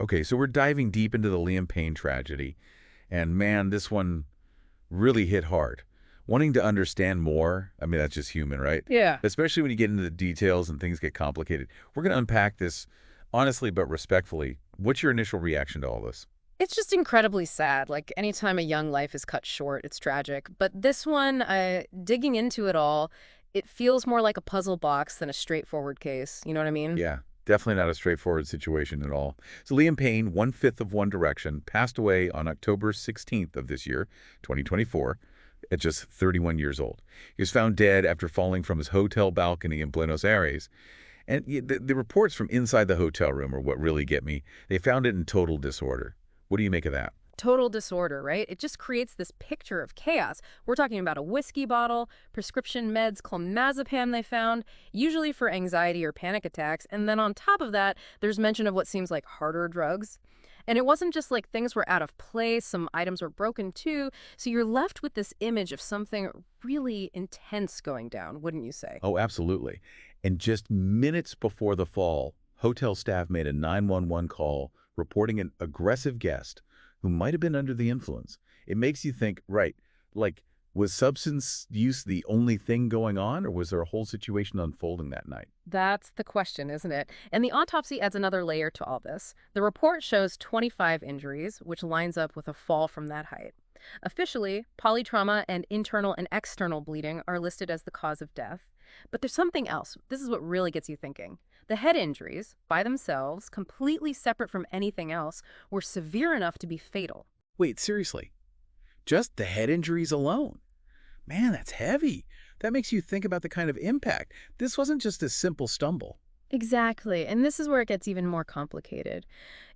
Okay, so we're diving deep into the Liam Payne tragedy. And man, this one really hit hard. Wanting to understand more, I mean, that's just human, right? Yeah. Especially when you get into the details and things get complicated. We're going to unpack this honestly but respectfully. What's your initial reaction to all this? It's just incredibly sad. Like, anytime a young life is cut short, it's tragic. But this one, digging into it all, it feels more like a puzzle box than a straightforward case. You know what I mean? Yeah, definitely not a straightforward situation at all. So Liam Payne, one-fifth of One Direction, passed away on October 16th of this year, 2024, at just 31 years old. He was found dead after falling from his hotel balcony in Buenos Aires. And the reports from inside the hotel room are what really get me. They found it in total disorder. What do you make of that? Total disorder, right? It just creates this picture of chaos. We're talking about a whiskey bottle, prescription meds, clonazepam they found, usually for anxiety or panic attacks. And then on top of that, there's mention of what seems like harder drugs. And it wasn't just like things were out of place, some items were broken too. So you're left with this image of something really intense going down, wouldn't you say? Oh, absolutely. And just minutes before the fall, hotel staff made a 911 call reporting an aggressive guest who might have been under the influence. It makes you think, right, like, was substance use the only thing going on, or was there a whole situation unfolding that night? That's the question, isn't it? And the autopsy adds another layer to all this. The report shows 25 injuries, which lines up with a fall from that height. Officially, polytrauma and internal and external bleeding are listed as the cause of death. But there's something else. This is what really gets you thinking. The head injuries, by themselves, completely separate from anything else, were severe enough to be fatal. Wait, seriously? Just the head injuries alone? Man, that's heavy. That makes you think about the kind of impact. This wasn't just a simple stumble. Exactly, and this is where it gets even more complicated.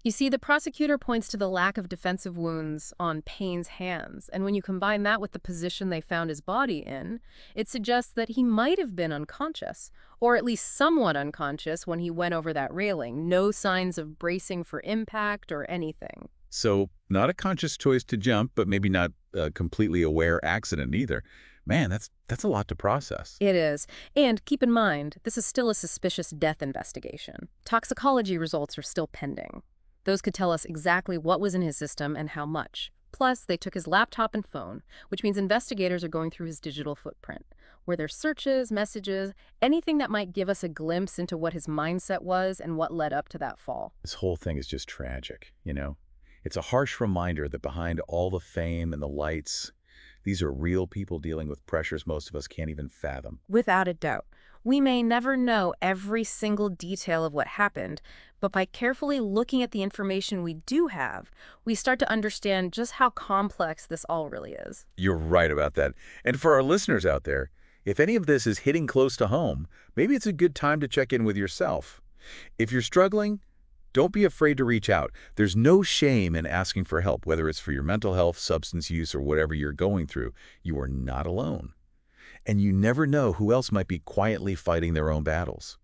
You see, the prosecutor points to the lack of defensive wounds on Payne's hands, and when you combine that with the position they found his body in, it suggests that he might have been unconscious, or at least somewhat unconscious when he went over that railing. No signs of bracing for impact or anything. So, not a conscious choice to jump, but maybe not a completely aware accident either. Man, that's a lot to process. It is. And keep in mind, this is still a suspicious death investigation. Toxicology results are still pending. Those could tell us exactly what was in his system and how much. Plus, they took his laptop and phone, which means investigators are going through his digital footprint. Where there's searches, messages, anything that might give us a glimpse into what his mindset was and what led up to that fall. This whole thing is just tragic, you know? It's a harsh reminder that behind all the fame and the lights, these are real people dealing with pressures most of us can't even fathom. Without a doubt. We may never know every single detail of what happened, but by carefully looking at the information we do have, we start to understand just how complex this all really is. You're right about that. And for our listeners out there, if any of this is hitting close to home, maybe it's a good time to check in with yourself. If you're struggling, don't be afraid to reach out. There's no shame in asking for help, whether it's for your mental health, substance use, or whatever you're going through. You are not alone. And you never know who else might be quietly fighting their own battles.